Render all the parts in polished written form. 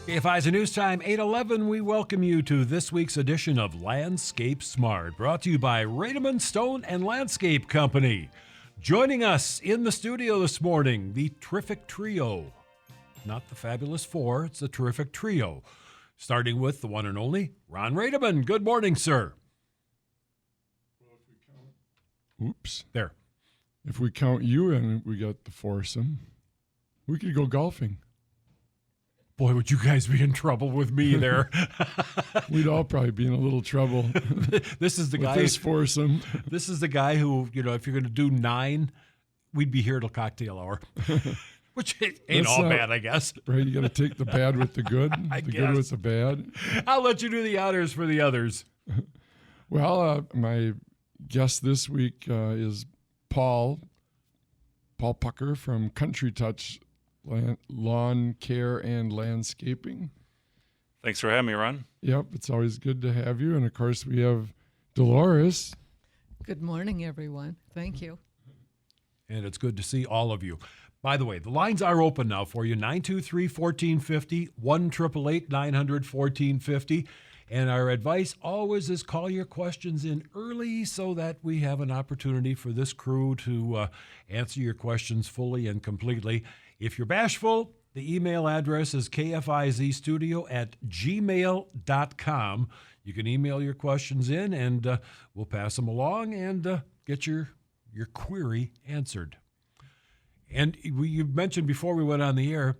KFIZ News Time, 8:11. We welcome you to this week's edition of Landscape Smart, brought to you by Rademann Stone and Landscape Company. Joining us in the studio this morning, the terrific trio. Not the fabulous four, it's the terrific trio. Starting with the one and only Ron Rademann. Good morning, sir. Well, if we count, There. If we count you in, we got the foursome. We could go golfing. Boy, would you guys be in trouble with me there. We'd all probably be in a little trouble. This is the with guy. This foursome. This is the guy who, if you're going to do 9, we'd be here till cocktail hour. Which ain't all bad, I guess. Right, you got to take the bad with the good, I the guess. good with the bad. I'll let you do the honors for the others. Well, my guest this week is Paul Pucker from Country Touch Lawn Care and Landscaping. Thanks for having me, Ron. Yep, it's always good to have you. And, of course, we have Delores. Good morning, everyone. Thank you. And it's good to see all of you. By the way, the lines are open now for you, 923-1450, 1-888-900-1450. And our advice always is call your questions in early so that we have an opportunity for this crew to answer your questions fully and completely. If you're bashful, the email address is kfizstudio@gmail.com. You can email your questions in, and we'll pass them along and get your query answered. And you mentioned before we went on the air,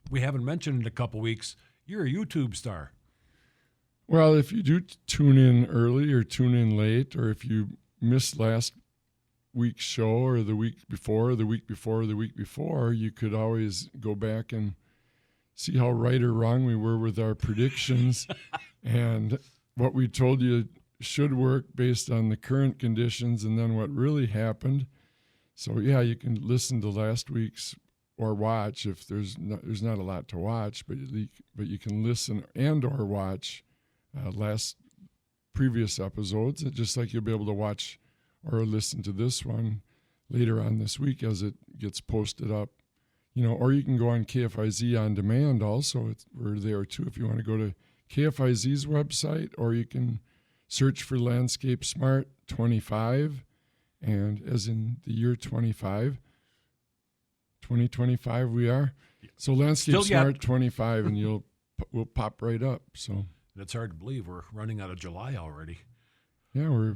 we haven't mentioned in a couple weeks, you're a YouTube star. Well, if you do tune in early or tune in late, or if you missed last week's show or the week before, the week before, the week before, you could always go back and see how right or wrong we were with our predictions and what we told you should work based on the current conditions and then what really happened. So, yeah, you can listen to last week's or watch if there's not a lot to watch, but you can listen and or watch previous episodes, just like you'll be able to watch or listen to this one later on this week as it gets posted up. Or you can go on KFIZ on demand also. We're there too if you want to go to KFIZ's website, or you can search for Landscape Smart 25, and as in the year 2025 we are. So Landscape Smart 25, and we'll pop right up. So. And it's hard to believe we're running out of July already. Yeah, we're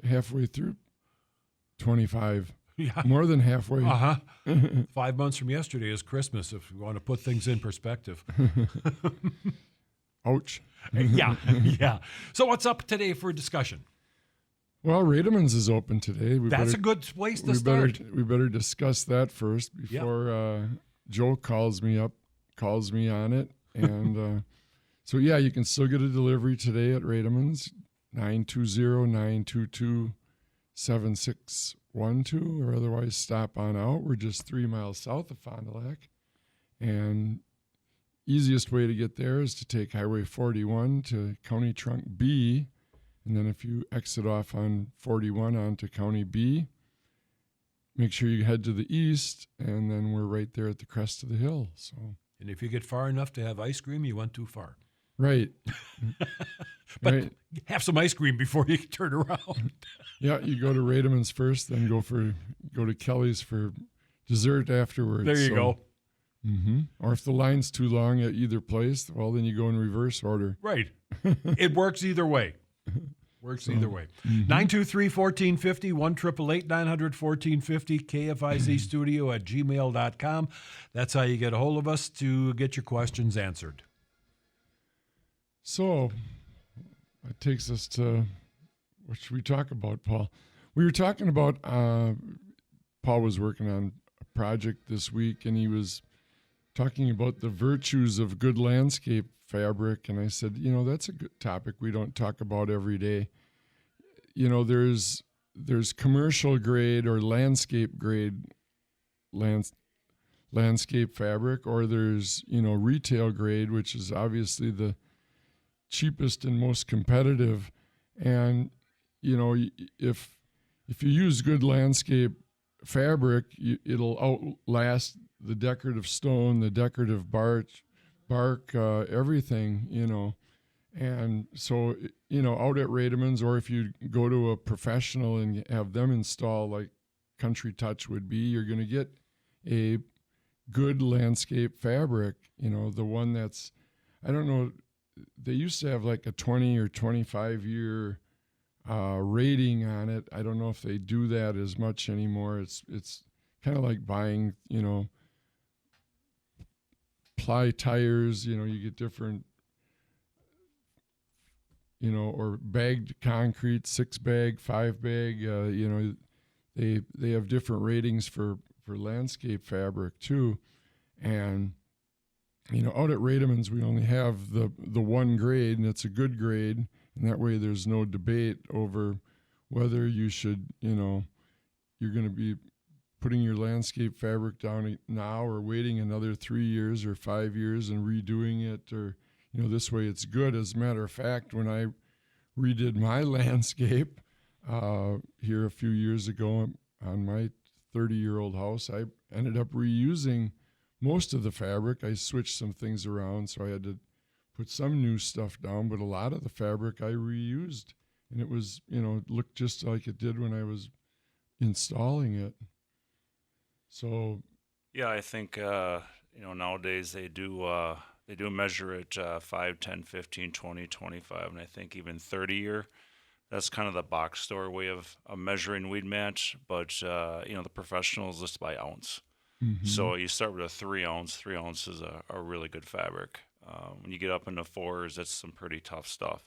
halfway through 25. Yeah. More than halfway. 5 months from yesterday is Christmas, if you want to put things in perspective. Ouch. Yeah. So what's up today for discussion? Well, Rademann's is open today. That's a good place to start. We better discuss that first before Joe calls me on it. And so, yeah, you can still get a delivery today at Rademann's, 920-922-7612, or otherwise stop on out. We're just 3 miles south of Fond du Lac. And easiest way to get there is to take Highway 41 to County Trunk B, and then if you exit off on 41 onto County B, make sure you head to the east, and then we're right there at the crest of the hill. And if you get far enough to have ice cream, you went too far. Right. But have some ice cream before you turn around. Yeah, you go to Rademann's first, then go to Kelly's for dessert afterwards. There you go. Mm-hmm. Or if the line's too long at either place, well, then you go in reverse order. Right. It works either way. Either way. 923-1450, 1-888-900-1450, KFIZstudio@gmail.com. That's how you get a hold of us to get your questions answered. So that takes us to, what should we talk about, Paul? We were talking about, Paul was working on a project this week, and he was talking about the virtues of good landscape fabric, and I said, that's a good topic we don't talk about every day. There's commercial grade or landscape grade landscape fabric, or there's retail grade, which is obviously the cheapest and most competitive. And if you use good landscape fabric, it'll outlast the decorative stone, the decorative bark, everything, And so, out at Rademann's, or if you go to a professional and have them install like Country Touch would be, you're going to get a good landscape fabric, the one that's, I don't know, they used to have like a 20 or 25 year rating on it. I don't know if they do that as much anymore. It's kind of like buying, ply tires, you get different, or bagged concrete, 6-bag, 5-bag, they have different ratings for landscape fabric too. And, out at Rademann's, we only have the one grade, and it's a good grade. And that way there's no debate over whether you should, you're going to be putting your landscape fabric down now or waiting another 3 years or 5 years and redoing it, or, this way it's good. As a matter of fact, when I redid my landscape here a few years ago on my 30-year-old house, I ended up reusing most of the fabric. I switched some things around, so I had to put some new stuff down, but a lot of the fabric I reused, and it was, it looked just like it did when I was installing it. So, yeah, I think nowadays they do measure it 5, 10, 15, 20, 25, and I think even 30 year. That's kind of the box store way of measuring weed match, but the professionals list by ounce. mm-hmm. So you start with a 3 ounce. 3 ounce is a really good fabric. When you get up into 4s, that's some pretty tough stuff.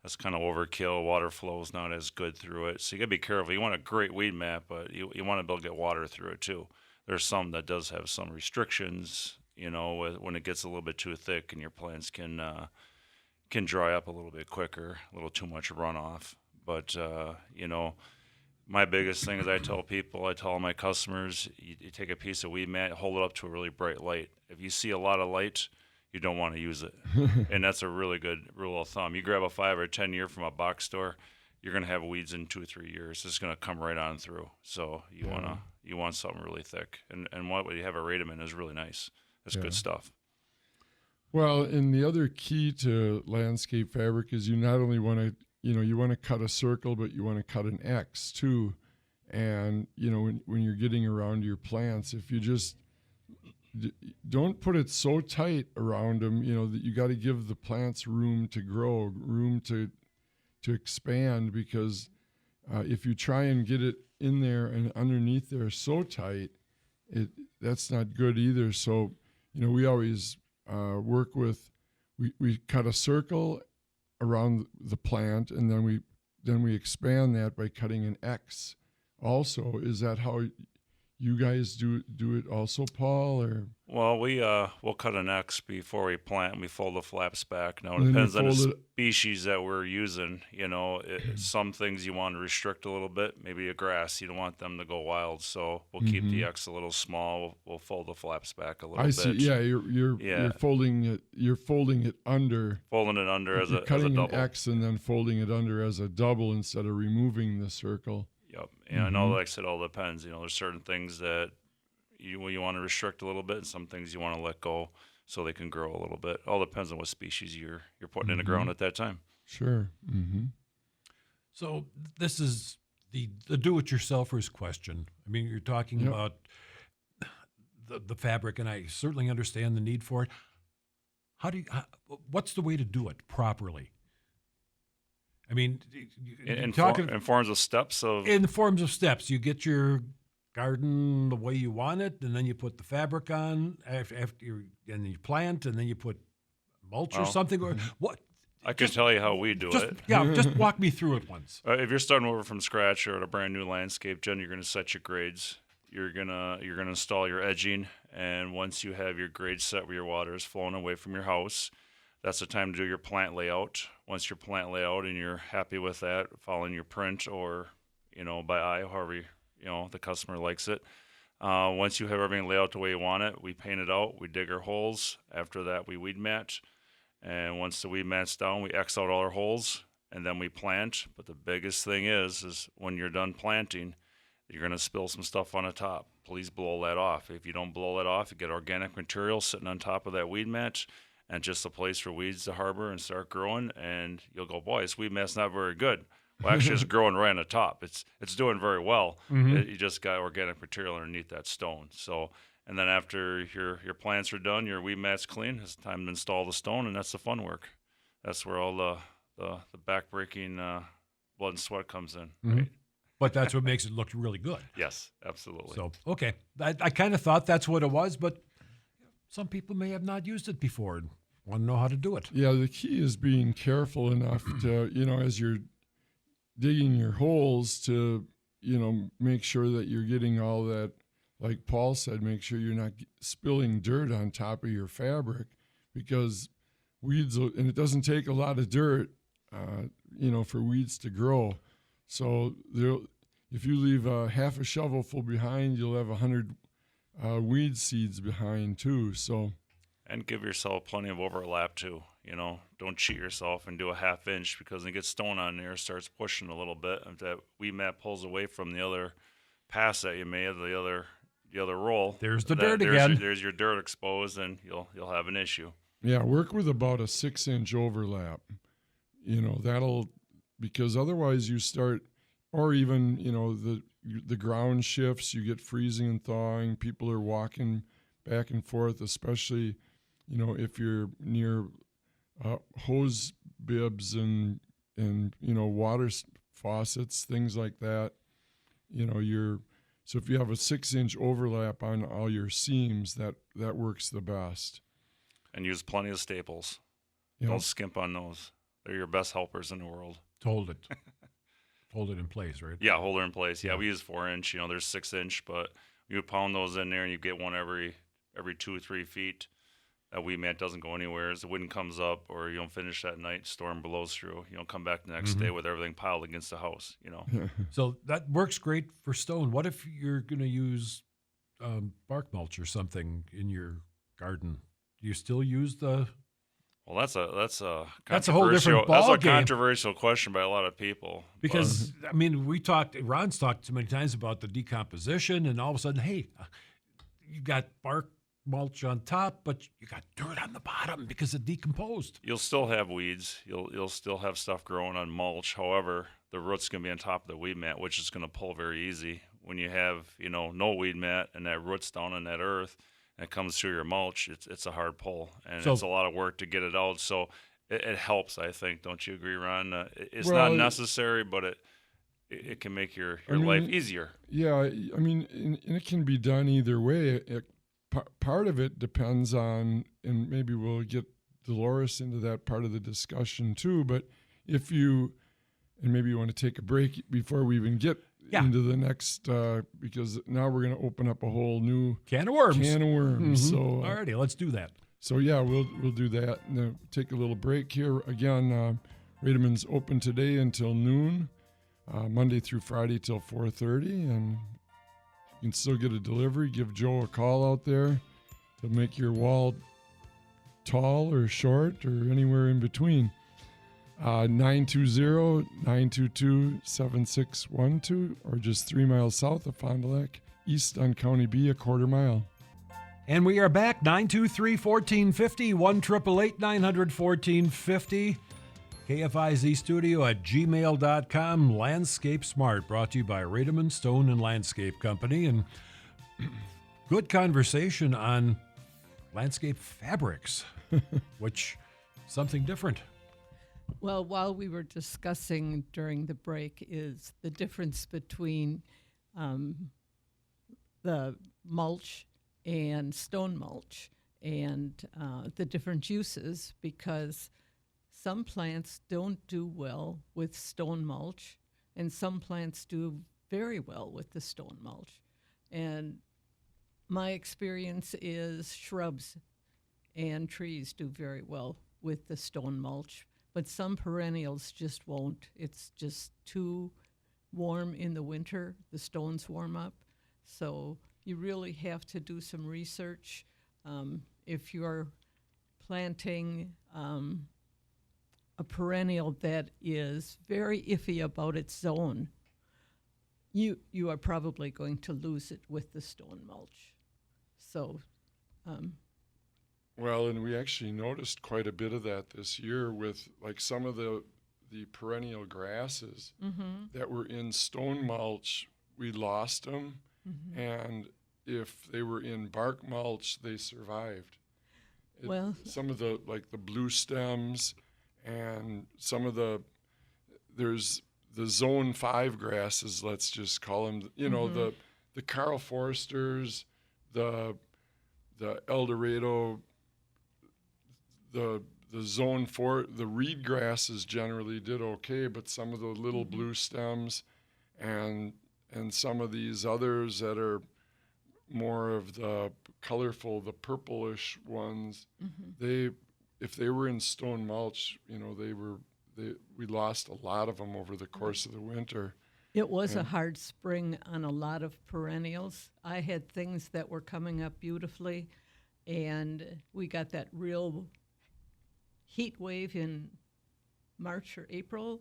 That's kind of overkill. Water flow is not as good through it. So you got to be careful. You want a great weed mat, but you want to be able to get water through it too. There's some that does have some restrictions, when it gets a little bit too thick and your plants can dry up a little bit quicker, a little too much runoff. But, my biggest thing is I tell all my customers, you take a piece of weed mat, hold it up to a really bright light. If you see a lot of light, you don't want to use it. And that's a really good rule of thumb. You grab a 5 or 10 year from a box store, you're going to have weeds in 2 or 3 years. It's going to come right on through. So you want something really thick. And what you have at Rademann is really nice. It's good stuff. Well, and the other key to landscape fabric is you not only want to, you want to cut a circle, but you want to cut an X too. And, when you're getting around your plants, if you just don't put it so tight around them, that you got to give the plants room to grow, room to expand, because if you try and get it in there and underneath there so tight, that's not good either. So, we always work with, we cut a circle around the plant, and then we expand that by cutting an X. Also, is that how you guys do it also, Paul? Or well, we'll cut an X before we plant, and we fold the flaps back. Now it depends on the species that we're using. Some things you want to restrict a little bit. Maybe a grass, you don't want them to go wild, so we'll keep the X a little small. We'll fold the flaps back a little bit. I see. Yeah, you're folding it. You're folding it under. Folding it under as a cutting double. An X and then folding it under as a double instead of removing the circle. Yep. And I know, like I said, it all depends. There's certain things that you want to restrict a little bit, and some things you want to let go so they can grow a little bit. All depends on what species you're putting in the ground at that time. Sure. So this is the do-it-yourselfer's question. I mean, you're talking about the fabric, and I certainly understand the need for it. What's the way to do it properly? I mean, in forms of steps in the forms of steps. You get your garden the way you want it, and then you put the fabric on and you plant, and then you put mulch or something. Or what? I can tell you how we do it. Yeah, just walk me through it once. If you're starting over from scratch or at a brand new landscape, Jen, you're going to set your grades. You're gonna install your edging, and once you have your grade set where your water is flowing away from your house, that's the time to do your plant layout. Once your plant layout and you're happy with that, following your print or, by eye, however, the customer likes it. Once you have everything laid out the way you want it, we paint it out, we dig our holes. After that, we weed match. And once the weed mat's down, we X out all our holes, and then we plant. But the biggest thing is when you're done planting, you're going to spill some stuff on the top. Please blow that off. If you don't blow that off, you get organic material sitting on top of that weed match, and just a place for weeds to harbor and start growing. And you'll go, boy, this weed mat's not very good. Well, actually, it's growing right on the top. It's doing very well. You just got organic material underneath that stone. So, and then after your plants are done, your weed mat's clean, it's time to install the stone, and that's the fun work. That's where all the back-breaking blood and sweat comes in. Right? But that's what makes it look really good. Yes, absolutely. So, okay. I kind of thought that's what it was, but some people may have not used it before and want to know how to do it. Yeah, the key is being careful enough to, as you're digging your holes to, make sure that you're getting all that, like Paul said, make sure you're not spilling dirt on top of your fabric, because weeds, and it doesn't take a lot of dirt, for weeds to grow. So if you leave half a shovelful behind, you'll have 100 weed seeds behind too. So, and give yourself plenty of overlap too. Don't cheat yourself and do a half inch, because when it gets stone on there, it starts pushing a little bit. If that weed mat pulls away from the other pass that you made, the other roll, there's the dirt again. There's your dirt exposed, and you'll have an issue. Yeah, work with about a 6-inch overlap. That'll, because otherwise you start, or even the ground shifts, you get freezing and thawing. People are walking back and forth, especially if you're near hose bibs and water faucets, things like that. So if you have a 6-inch overlap on all your seams, that works the best. And use plenty of staples. Yep. Don't skimp on those. They're your best helpers in the world. To hold it in place, right? Yeah, hold it in place. Yeah, we use 4-inch. There's 6-inch, but you pound those in there, and you get one every 2 or 3 feet. That weed mat doesn't go anywhere. As the wind comes up, or you don't finish that night, storm blows through. You don't come back the next day with everything piled against the house. So that works great for stone. What if you're going to use bark mulch or something in your garden? Do you still use the? Well, that's a whole different ball That's a game. Controversial question by a lot of people. Because Ron's talked so many times about the decomposition, and all of a sudden, hey, you got bark mulch on top, but you got dirt on the bottom because it decomposed. You'll still have weeds. You'll still have stuff growing on mulch. However, the root's going to be on top of the weed mat, which is going to pull very easy. When you have no weed mat and that root's down in that earth and it comes through your mulch, it's a hard pull, and it's a lot of work to get it out. So it helps, I think. Don't you agree, Ron? It's not necessary, but it can make your life easier. Yeah, and it can be done either way. Part of it depends on, and maybe we'll get Delores into that part of the discussion too, but if you, and maybe you want to take a break before we even get into the next, because now we're going to open up a whole new can of worms. So, alrighty, let's do that. So yeah, we'll do that. And take a little break here. Again, Rademann's open today until noon, Monday through Friday till 4:30, and you can still get a delivery. Give Joe a call out there. He'll make your wall tall or short or anywhere in between. 920-922-7612, or just 3 miles south of Fond du Lac, east on County B, a quarter mile. And we are back, 923-1450, 1-888-900-1450. KFIZ studio at gmail.com. Landscape Smart, brought to you by Rademann Stone and Landscape Company. And good conversation on landscape fabrics, which something different. Well, while we were discussing during the break is the difference between the mulch and stone mulch and the different uses, because some plants don't do well with stone mulch, and some plants do very well with the stone mulch. And my experience is shrubs and trees do very well with the stone mulch, but some perennials just won't. It's just too warm in the winter. The stones warm up. So you really have to do some research. If you're planting a perennial that is very iffy about its zone, you are probably going to lose it with the stone mulch. So Well, and we actually noticed quite a bit of that this year with like some of the perennial grasses that were in stone mulch, we lost them, and if they were in bark mulch, they survived. Well, Some of the like the blue stems, and some of there's the zone 5 grasses, let's just call them, the Carl Forsters, the El Dorado, the zone 4, the reed grasses generally did okay, but some of the little blue stems and some of these others that are more of the colorful, the purplish ones, if they were in stone mulch, we lost a lot of them over the course of the winter. it was a hard spring on a lot of perennials. I had things that were coming up beautifully, and we got that real heat wave in March or April,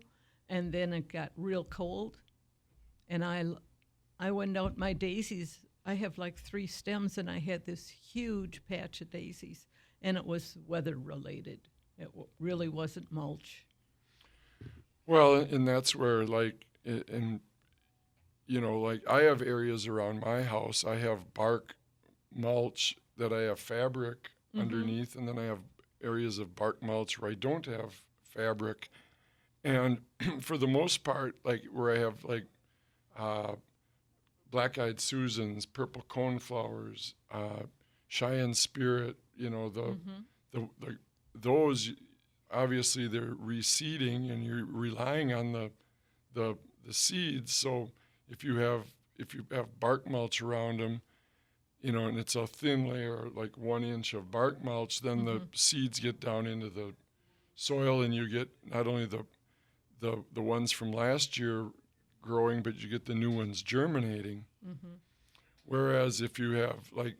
and then it got real cold. And I went out my daisies. I have like 3 stems, and I had this huge patch of daisies, and it was weather related. It really wasn't mulch. Well, and that's where like I have areas around my house. I have bark mulch that I have fabric underneath, and then I have areas of bark mulch where I don't have fabric. And for the most part, like where I have like black-eyed Susans, purple coneflowers, Cheyenne Spirit, those obviously they're reseeding, and you're relying on the seeds. So if you have bark mulch around them, and it's a thin layer, like 1 inch of bark mulch, then the seeds get down into the soil, and you get not only the ones from last year growing, but you get the new ones germinating. Whereas if you have like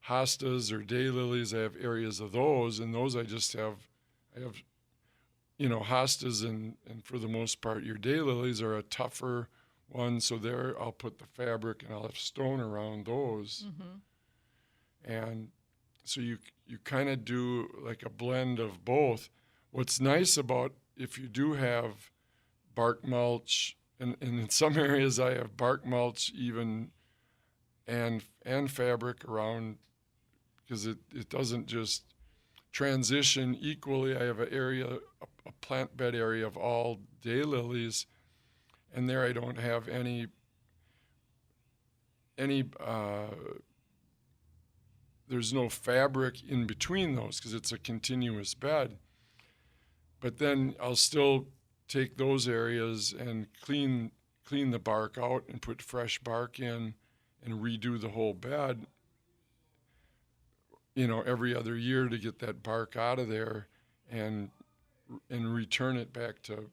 hostas or daylilies, I have areas of those, and those I have hostas, and for the most part your daylilies are a tougher one, so there I'll put the fabric and I'll have stone around those. And so you kind of do like a blend of both. What's nice about if you do have bark mulch, and in some areas I have bark mulch even and fabric around, because it doesn't just transition equally. I have an area, a plant bed area of all daylilies, and there I don't have any there's no fabric in between those because it's a continuous bed. But then I'll still take those areas and clean the bark out and put fresh bark in and redo the whole bed, every other year to get that bark out of there and return it back to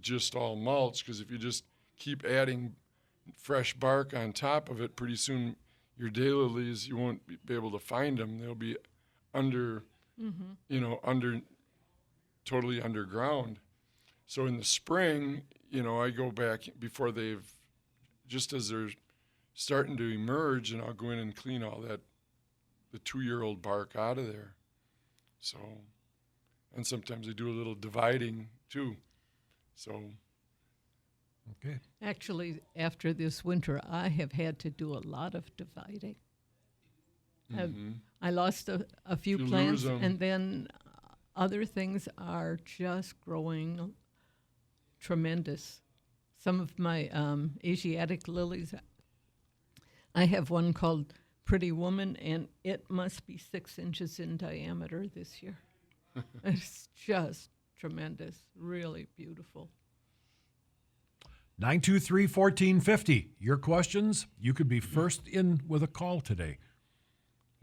just all mulch. Because if you just keep adding fresh bark on top of it, pretty soon your daylilies, you won't be able to find them. They'll be under, totally underground. So in the spring, I go back before just as they're starting to emerge, and I'll go in and clean all the 2-year-old bark out of there. So, and sometimes I do a little dividing too. So. Okay. Actually, after this winter, I have had to do a lot of dividing. I lost a few plants, and then other things are just growing tremendous. Some of my Asiatic lilies, I have one called Pretty Woman, and it must be 6 inches in diameter this year. It's just tremendous, really beautiful. 923-1450. Your questions, you could be first in with a call today.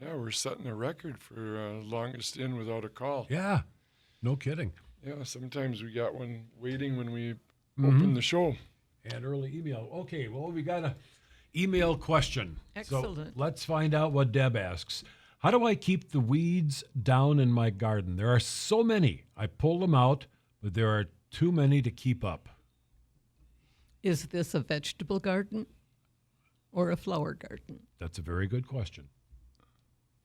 Yeah, we're setting a record for longest in without a call. Yeah, no kidding. Yeah, sometimes we got one waiting when we open the show. And early email. Okay, well, we got an email question. Excellent. So let's find out what Deb asks. How do I keep the weeds down in my garden? There are so many. I pull them out, but there are too many to keep up. Is this a vegetable garden or a flower garden? That's a very good question.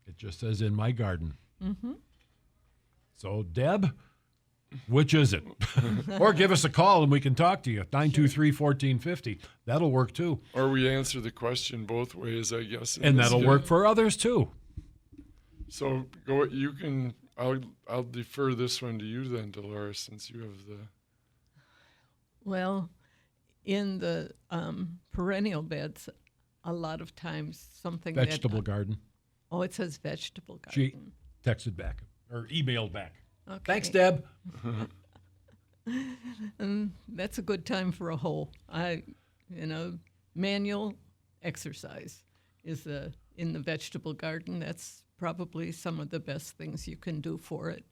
It just says in my garden. Mm-hmm. So, Deb, which is it? Or give us a call and we can talk to you. 923-1450. That'll work too. Or we answer the question both ways, I guess. And that'll work for others too. So go. You can. I'll defer this one to you then, Delores, since you have the. Well, in the perennial beds, a lot of times something Vegetable that, garden. Oh, it says vegetable She garden. texted back or emailed back. Okay. Thanks, Deb. And that's a good time for a hole. Manual exercise is in the vegetable garden. That's probably some of the best things you can do for it.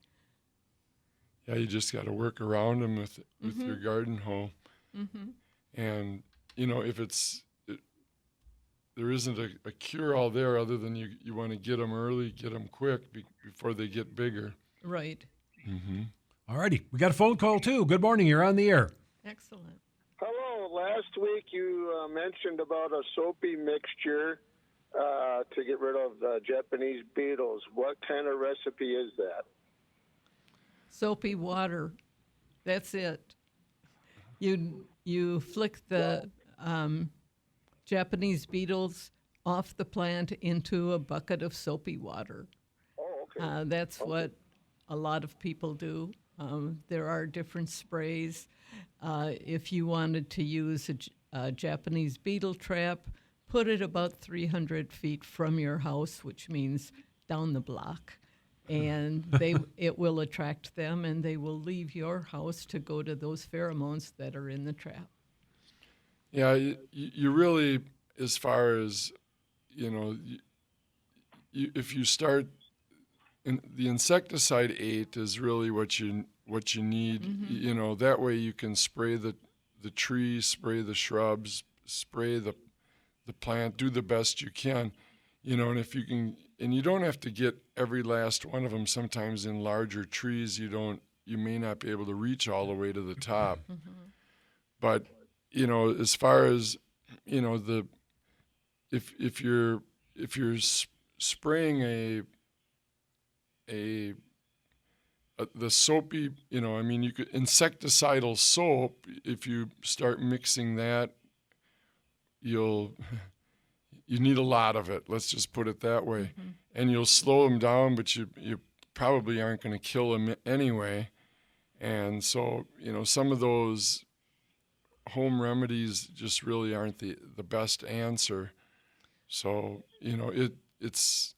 Yeah, you just got to work around them with your garden hoe. Mm-hmm. And if there isn't a cure-all there other than you want to get them early, get them quick before they get bigger. Right. Mm-hmm. All righty. We got a phone call too. Good morning. You're on the air. Excellent. Hello. Last week you mentioned about a soapy mixture to get rid of Japanese beetles. What kind of recipe is that? Soapy water. That's it. You flick the Japanese beetles off the plant into a bucket of soapy water. Oh, okay. That's what a lot of people do. There are different sprays. If you wanted to use a Japanese beetle trap, put it about 300 feet from your house, which means down the block. And it will attract them, and they will leave your house to go to those pheromones that are in the trap. Yeah, you really, as far as, if you start, the insecticide 8 is really what you need. Mm-hmm. That way you can spray the trees, spray the shrubs, spray the plant, do the best you can, and if you can, and you don't have to get every last one of them. Sometimes in larger trees, you may not be able to reach all the way to the top. Mm-hmm. But, as far as, if you're spraying the soapy, you could insecticidal soap. If you start mixing that, you need a lot of it. Let's just put it that way. Mm-hmm. And you'll slow them down, but you probably aren't going to kill them anyway. And so, some of those home remedies just really aren't the best answer. So, it's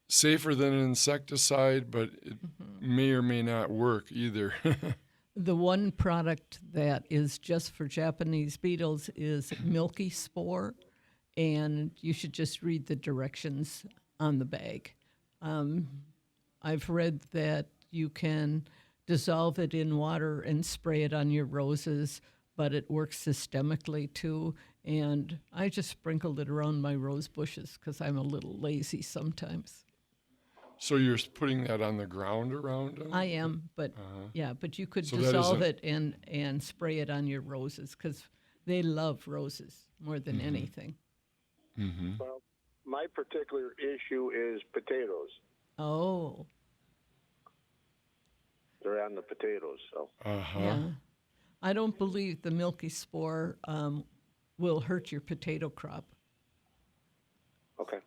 safer than an insecticide, but it may or may not work either. The one product that is just for Japanese beetles is milky spore, and you should just read the directions on the bag. I've read that you can dissolve it in water and spray it on your roses, but it works systemically too. And I just sprinkled it around my rose bushes because I'm a little lazy sometimes. So you're putting that on the ground around them? I am, but but you could So that dissolve isn't- it and spray it on your roses because they love roses more than anything. Mm-hmm. Well, my particular issue is potatoes. Oh, They're on the potatoes, so. Uh-huh. yeah. I don't believe the milky spore will hurt your potato crop. Okay.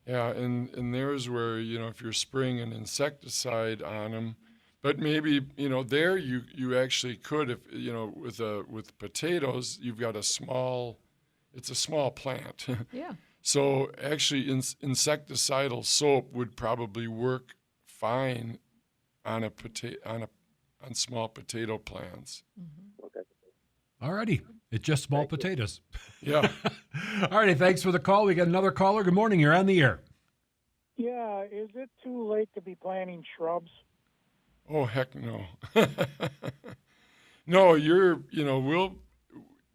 Yeah, and there's where, if you're spraying an insecticide on them, but maybe, there you actually could, if, with potatoes, you've got it's a small plant. Yeah. So actually insecticidal soap would probably work fine on on small potato plants. Okay. All righty. It's just small potatoes. Yeah. All righty. Thanks for the call. We got another caller. Good morning. You're on the air. Yeah, is it too late to be planting shrubs? Oh, heck no. No, you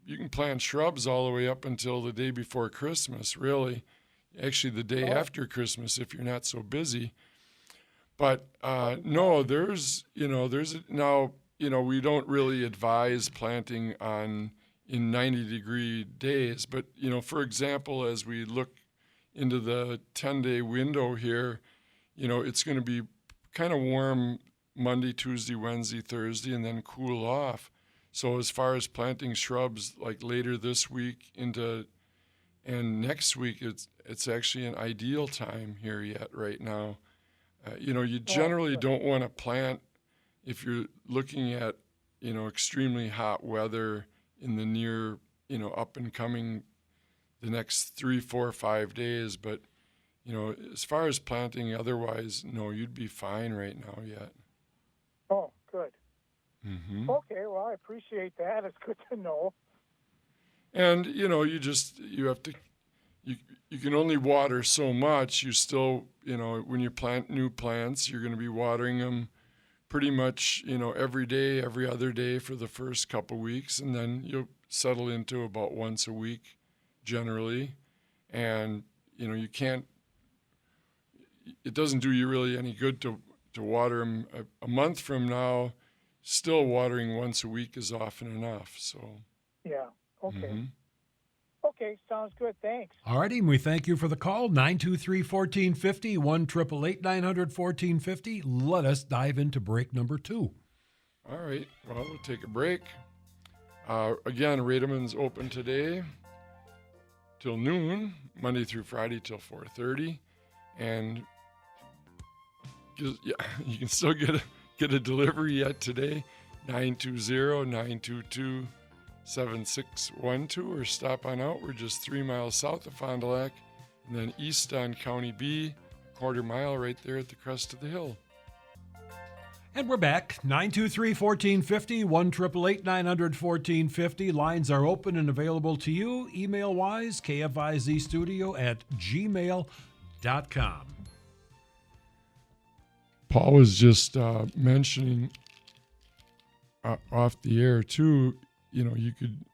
can plant shrubs all the way up until the day before Christmas, really. Actually, the day after Christmas if you're not so busy. But no, we don't really advise planting in 90-degree days. But, for example, as we look into the 10-day window here, it's going to be kind of warm Monday, Tuesday, Wednesday, Thursday, and then cool off. So as far as planting shrubs, like later this week and next week, it's actually an ideal time here yet right now. You generally don't want to plant if you're looking at, extremely hot weather in the near, up and coming the next 3, 4, 5 days. But, as far as planting otherwise, no, you'd be fine right now yet. Oh, good. Mm-hmm. Okay, well, I appreciate that. It's good to know. And, you have to, you can only water so much. You still, when you plant new plants, you're going to be watering them pretty much, every day, every other day for the first couple weeks. And then you'll settle into about once a week generally. And, you can't, it doesn't do you really any good to water them a month from now. Still watering once a week is often enough. So, yeah, okay. Mm-hmm. Okay, sounds good. Thanks. All righty, and we thank you for the call, 923-1450, 1-888-900-1450. Let us dive into break number 2. All right, well, we'll take a break. Again, Rademann's open today till noon, Monday through Friday till 4:30. And you can still get a delivery yet today, 920-922-7612, or stop on out. We're just 3 miles south of Fond du Lac, and then east on County B, a quarter mile right there at the crest of the hill. And we're back, 923-1450, 1-888-900-1450. Lines are open and available to you, email-wise, kfizstudio@gmail.com. Paul was just mentioning off the air too. You can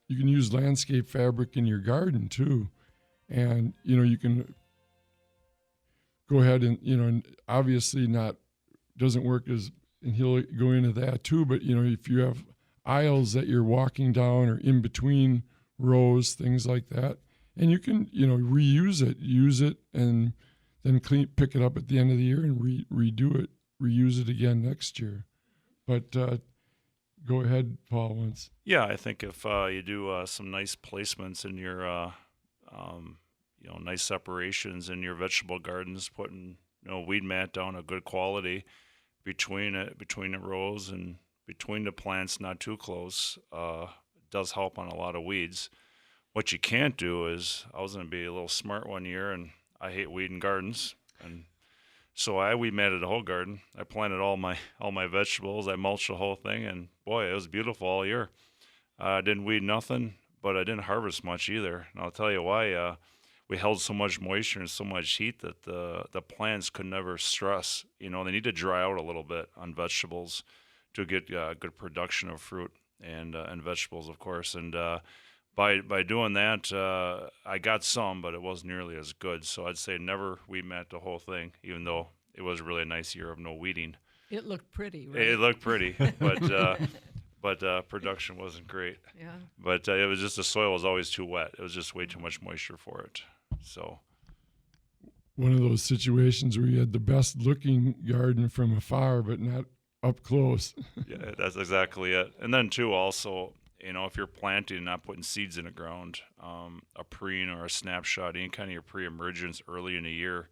use landscape fabric in your garden too, and you can go ahead and and obviously not doesn't work as, and he'll go into that too. But if you have aisles that you're walking down or in between rows, things like that, and you can reuse it, use it, and then pick it up at the end of the year and redo it, reuse it again next year. But go ahead, Paul, once. Yeah, I think if you do some nice placements in your, nice separations in your vegetable gardens, putting weed mat down of good quality between the rows and between the plants, not too close, does help on a lot of weeds. What you can't do is, I was going to be a little smart one year, and I hate weeding gardens, and so I weed matted the whole garden. I planted all my vegetables. I mulched the whole thing, and boy, it was beautiful all year. I didn't weed nothing, but I didn't harvest much either. And I'll tell you why. We held so much moisture and so much heat that the plants could never stress. They need to dry out a little bit on vegetables to get good production of fruit and vegetables, of course. And by doing that, I got some, but it wasn't nearly as good. So I'd say never weed mat the whole thing, even though it was a really nice year of no weeding. It looked pretty, right? It looked pretty, but production wasn't great. Yeah. But it was just the soil was always too wet. It was just way too much moisture for it. So One of those situations where you had the best looking garden from afar, but not up close. yeah, that's exactly it. And then too, also, if you're planting and not putting seeds in the ground, a preen or a snapshot, any kind of your pre-emergence early in the year,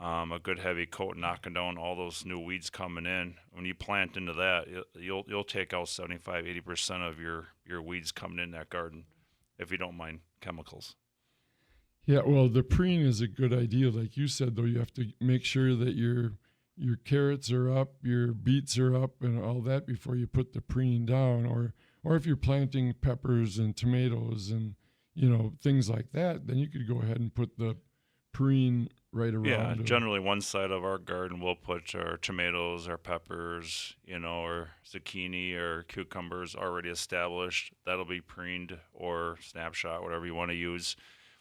a good heavy coat knocking down all those new weeds coming in. When you plant into that, you'll take out 75-80% of your weeds coming in that garden, if you don't mind chemicals. Yeah, well, the preen is a good idea. Like you said, though, you have to make sure that your carrots are up, your beets are up, and all that before you put the preen down. Or if you're planting peppers and tomatoes and things like that, then you could go ahead and put the preen right around. Yeah, generally one side of our garden we'll put our tomatoes, our peppers, or zucchini or cucumbers already established. That'll be preened or snapshot, whatever you want to use.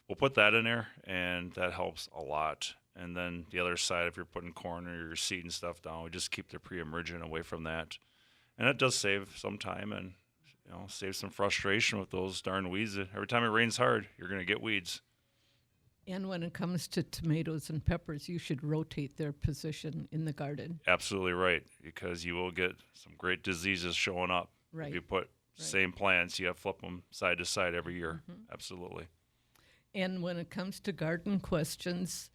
We'll put that in there, and that helps a lot. And then the other side, if you're putting corn or your seed and stuff down, we just keep the pre-emergent away from that. And it does save some time and save some frustration with those darn weeds. Every time it rains hard, you're going to get weeds. And when it comes to tomatoes and peppers, you should rotate their position in the garden. Absolutely right, because you will get some great diseases showing up. Right. If you put same plants, you have to flip them side to side every year. Absolutely. And when it comes to garden questions,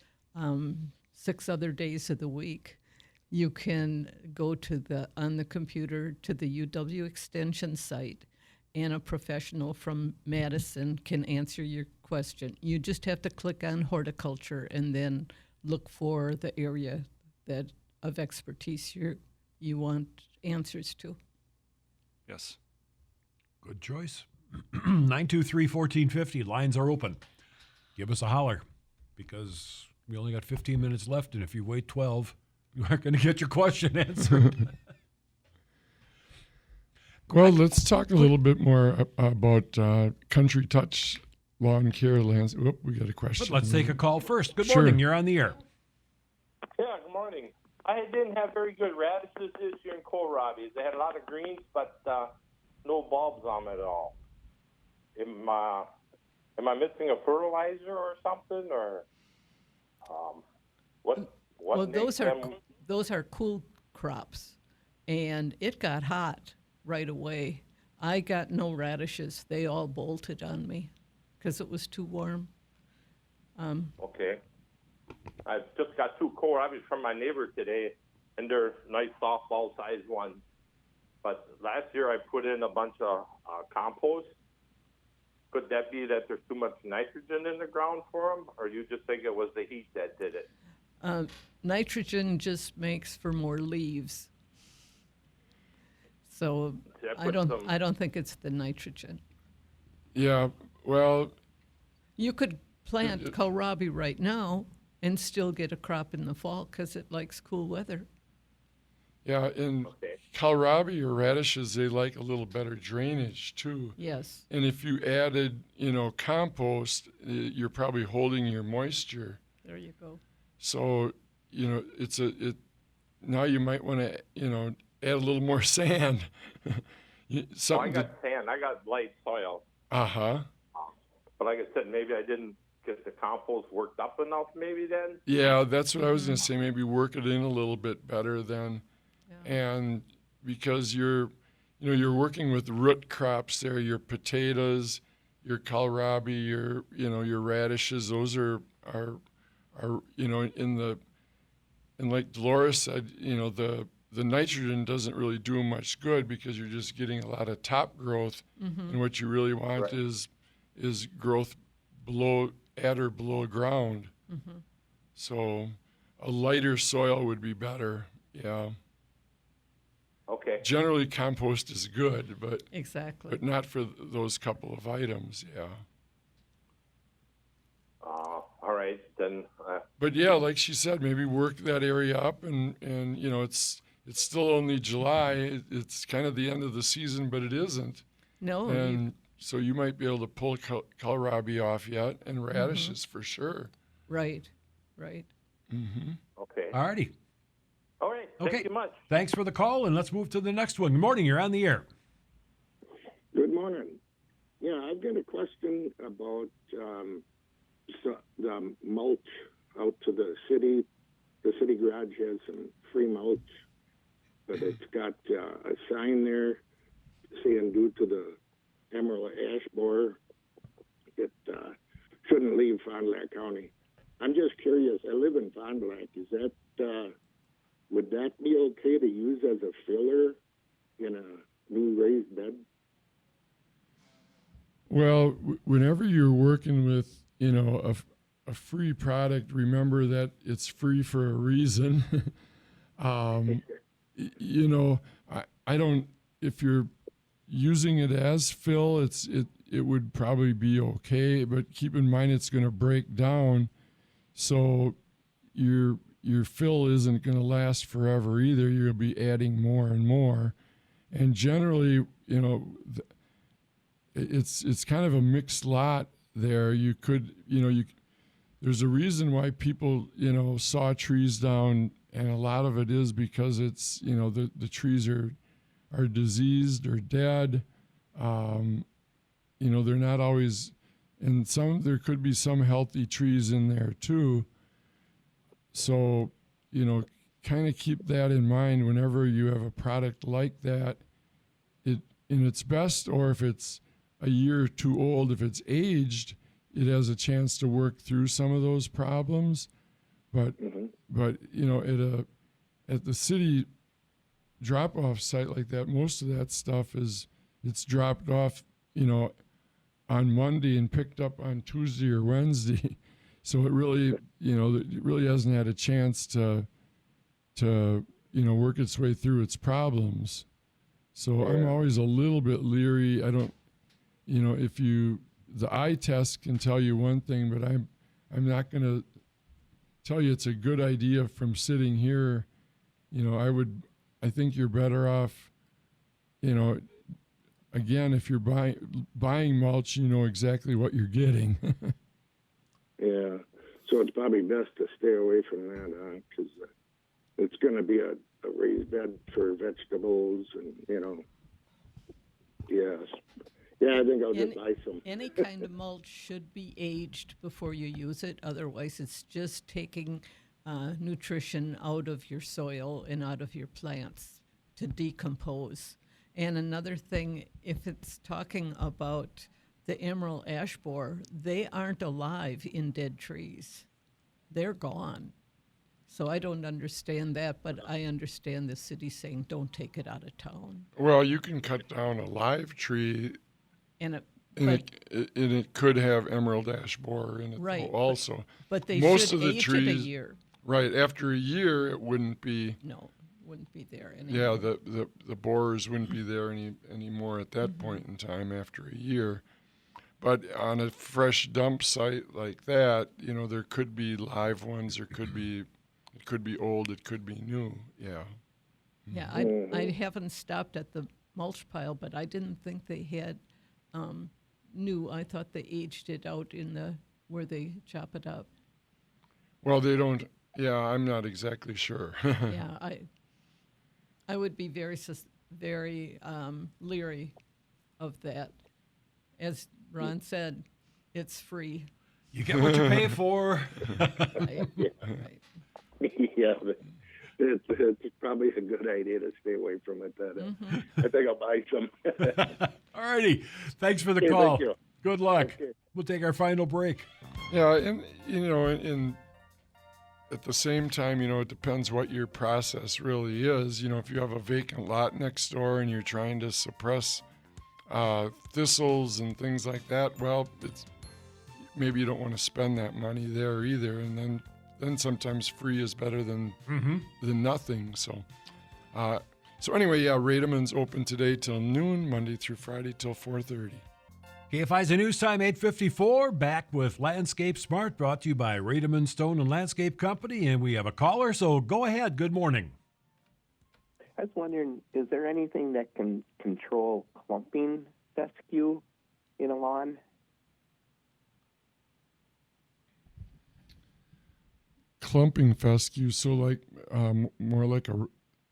6 other days of the week, you can go to on the computer to the UW Extension site, and a professional from Madison can answer your question. You just have to click on horticulture and then look for the area of expertise you want answers to. Yes. Good choice. 923-1450. Lines are open. Give us a holler, because we only got 15 minutes left, and if you wait 12, you aren't going to get your question answered. Well, let's talk a little bit more about Country Touch Lawn Care Lands. Whoop, we got a question. But let's take a call first. Good Sure. morning. You're on the air. Yeah, good morning. I didn't have very good radishes this year in kohlrabi. They had a lot of greens, but no bulbs on them at all. Am I missing a fertilizer or something, or what? Well, makes those are cool crops, and it got hot right away. I got no radishes. They all bolted on me because it was too warm. Okay. I've just got 2 kohlrabis from my neighbor today, and they're nice softball-sized ones. But last year I put in a bunch of compost. Could that be that there's too much nitrogen in the ground for them, or you just think it was the heat that did it? Nitrogen just makes for more leaves. So I don't think it's the nitrogen. Yeah, well, You could plant kohlrabi right now and still get a crop in the fall because it likes cool weather. yeah, in kohlrabi or radishes, they like a little better drainage too. Yes. And if you added, compost, you're probably holding your moisture. There you go. So, now you might want to, add a little more sand. I got sand. I got light soil. Uh-huh. But like I said, maybe I didn't get the compost worked up enough maybe then. Yeah, that's what I was going to say. Maybe work it in a little bit better then. Yeah. And because you're working with root crops there, your potatoes, your kohlrabi, your radishes, those are and like Delores said, the nitrogen doesn't really do much good because you're just getting a lot of top growth, and what you really want is growth at or below ground. So a lighter soil would be better. Yeah. Okay. Generally, compost is good, but Exactly. not for those couple of items. Yeah. All right then. But yeah, like she said, maybe work that area up, and it's still only July. It's kind of the end of the season, but it isn't. No. And so you might be able to pull kohlrabi off yet, and radishes for sure. Right. Mm-hmm. Okay. All righty. All right. Okay. Thank you much. Thanks for the call, and let's move to the next one. Good morning. You're on the air. Good morning. Yeah, I've got a question about the mulch out to the city. The city garage has some free mulch, but it's got a sign there saying due to the emerald ash borer, it shouldn't leave Fond du Lac County. I'm just curious. I live in Fond du Lac. Is that would that be okay to use as a filler in a new raised bed? Well, whenever you're working with, a free product, remember that it's free for a reason. I don't, if you're using it as fill, it would probably be okay, but keep in mind it's going to break down. So your fill isn't going to last forever either. You'll be adding more and more. And generally, it's kind of a mixed lot there. You could, there's a reason why people, saw trees down, and a lot of it is because it's, the trees are diseased or dead. They're not always, and there could be some healthy trees in there too. So, kind of keep that in mind whenever you have a product like that. It in its best, or if it's a year or two old, if it's aged, it has a chance to work through some of those problems. But at the city drop-off site like that, most of that stuff it's dropped off, on Monday and picked up on Tuesday or Wednesday. So it really, it really hasn't had a chance to work its way through its problems. So I'm always a little bit leery. I don't, the eye test can tell you one thing, but I'm not going to tell you it's a good idea from sitting here. I think you're better off, again, if you're buying mulch, you know exactly what you're getting. Yeah. So it's probably best to stay away from that, because it's going to be a raised bed for vegetables and, yes. Yeah, I think I'll just buy some. Any kind of mulch should be aged before you use it. Otherwise, it's just taking nutrition out of your soil and out of your plants to decompose. And another thing, if it's talking about the emerald ash borer, they aren't alive in dead trees. They're gone. So I don't understand that, but I understand the city saying don't take it out of town. Well, you can cut down a live tree, And it could have emerald ash borer in it, right, also. But they most should of the age trees, it a year. Right, after a year, it wouldn't be. No, wouldn't be there anymore. Yeah, the borers wouldn't be there anymore at that point in time after a year. But on a fresh dump site like that, there could be live ones, it could be old, it could be new. Yeah. Yeah, I haven't stopped at the mulch pile, but I didn't think they had new. I thought they aged it out in where they chop it up. Well, they don't. Yeah, I'm not exactly sure. Yeah, I would be very leery of that. As Ron said, it's free. You get what you pay for. Right. Yeah, but it's probably a good idea to stay away from it. I think I'll buy some. All righty. Thanks for the Okay, call. thank you. Good luck. Okay. We'll take our final break. Yeah, and at the same time, it depends what your process really is. If you have a vacant lot next door and you're trying to suppress thistles and things like that, well, maybe you don't want to spend that money there either. And then sometimes free is better than nothing. So anyway, yeah, Rademann's open today till noon, Monday through Friday till 4:30. KFIZ News Time 8:54. Back with Landscape Smart, brought to you by Rademann Stone and Landscape Company, and we have a caller. So go ahead. Good morning. I was wondering, is there anything that can control clumping fescue in a lawn? Clumping fescue, so like more like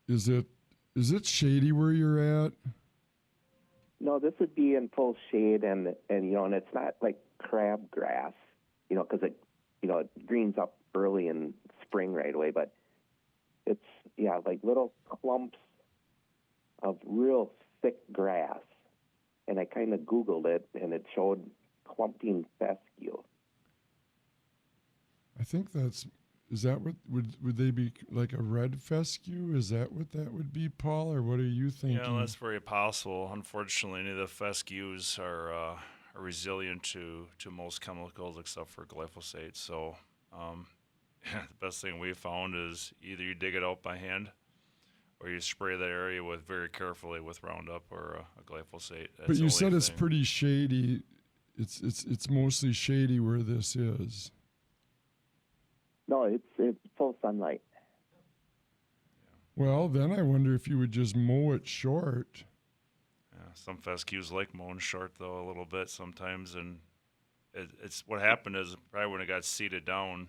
is it shady where you're at? No, this would be in full shade, and it's not like crabgrass, because it greens up early in spring right away, but it's like little clumps of real thick grass, and I kind of Googled it, and it showed clumping fescue. I think is that what would they be, like a red fescue? Is that what that would be, Paul, or what are you thinking? Yeah, that's very possible. Unfortunately, any of the fescues are resilient to most chemicals except for glyphosate. So the best thing we found is either you dig it out by hand or you spray that area very carefully with Roundup or a glyphosate. That's but you the said only it's thing. pretty shady. It's mostly shady where this is. No, it's full sunlight. Well, then I wonder if you would just mow it short. Yeah, some fescues like mowing short though a little bit sometimes, and it's what happened is probably when it got seeded down,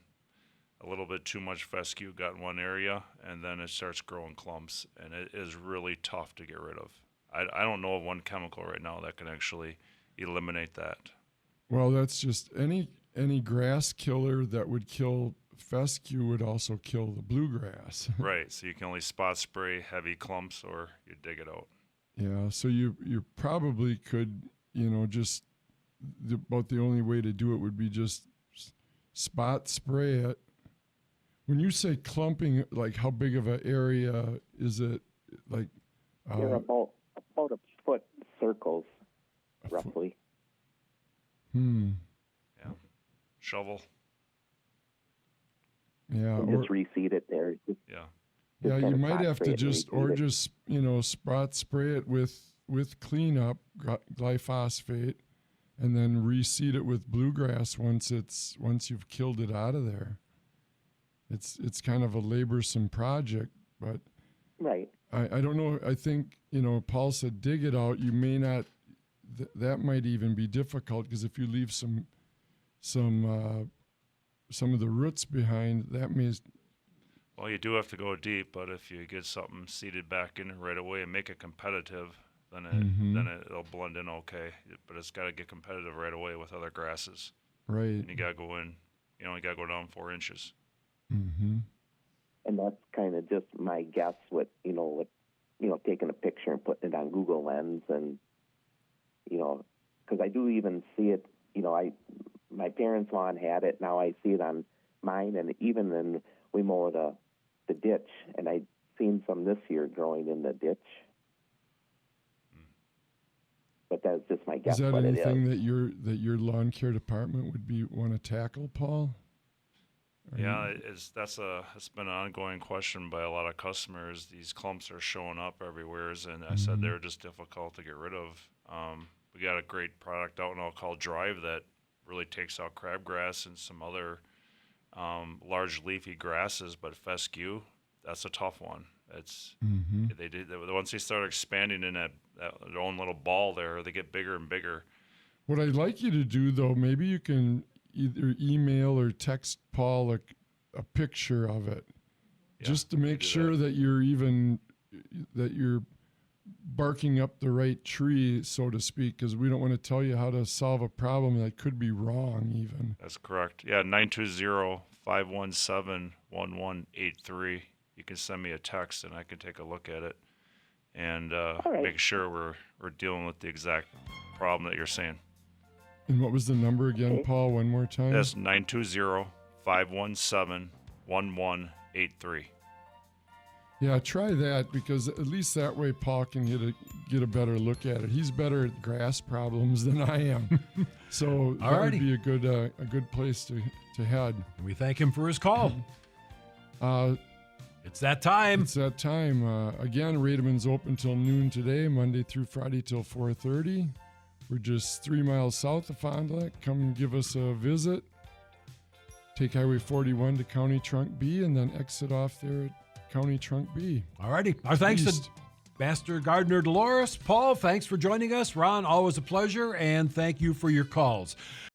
a little bit too much fescue got in one area, and then it starts growing clumps, and it is really tough to get rid of. I don't know of one chemical right now that can actually eliminate that. Well, that's just any grass killer that would kill fescue would also kill the bluegrass. Right. So you can only spot spray heavy clumps or you dig it out. Yeah. So you probably could, just about the only way to do it would be just spot spray it. When you say clumping, like how big of an area is it? Like they're about a foot circles, roughly. Yeah. Shovel. Yeah. And just reseed it there. Yeah. Yeah, you might have to just it. spot spray it with cleanup glyphosate, and then reseed it with bluegrass once you've killed it out of there. It's kind of a laborsome project, but right. I don't know. I think Paul said dig it out. You may not. That might even be difficult because if you leave some of the roots behind, that may. Well, you do have to go deep, but if you get something seeded back in right away and make it competitive, then it'll blend in okay. But it's got to get competitive right away with other grasses. Right. And you got to go in. You got to go down 4 inches. Mm-hmm. And that's kind of just my guess with taking a picture and putting it on Google Lens, and because I do even see it. My parents' lawn had it. Now I see it on mine, and even then we mow the ditch, and I've seen some this year growing in the ditch. But that's just my guess. Is that what anything it is. that your lawn care department would want to tackle, Paul? Yeah, it's been an ongoing question by a lot of customers. These clumps are showing up everywhere, and I said they're just difficult to get rid of. We got a great product out now called Drive that really takes out crabgrass and some other large leafy grasses, but fescue, that's a tough one. It's once they start expanding in that their own little ball there, they get bigger and bigger. What I'd like you to do, though, maybe you can either email or text Paul a picture of it, just to make sure that you're barking up the right tree, so to speak, because we don't want to tell you how to solve a problem that could be wrong even. That's correct. Yeah, 920-517-1183. You can send me a text and I can take a look at it and make sure we're dealing with the exact problem that you're saying. And what was the number again, Paul, one more time? That's 920-517-1183. Yeah, try that, because at least that way Paul can get a better look at it. He's better at grass problems than I am. So that would be a good place to head. And we thank him for his call. It's that time. It's that time. Again, Rademann's open till noon today, Monday through Friday till 4:30. We're just 3 miles south of Fond du Lac. Come give us a visit. Take Highway 41 to County Trunk B and then exit off there at County Trunk B. All righty. Our thanks to Master Gardener Delores. Paul, thanks for joining us. Ron, always a pleasure, and thank you for your calls.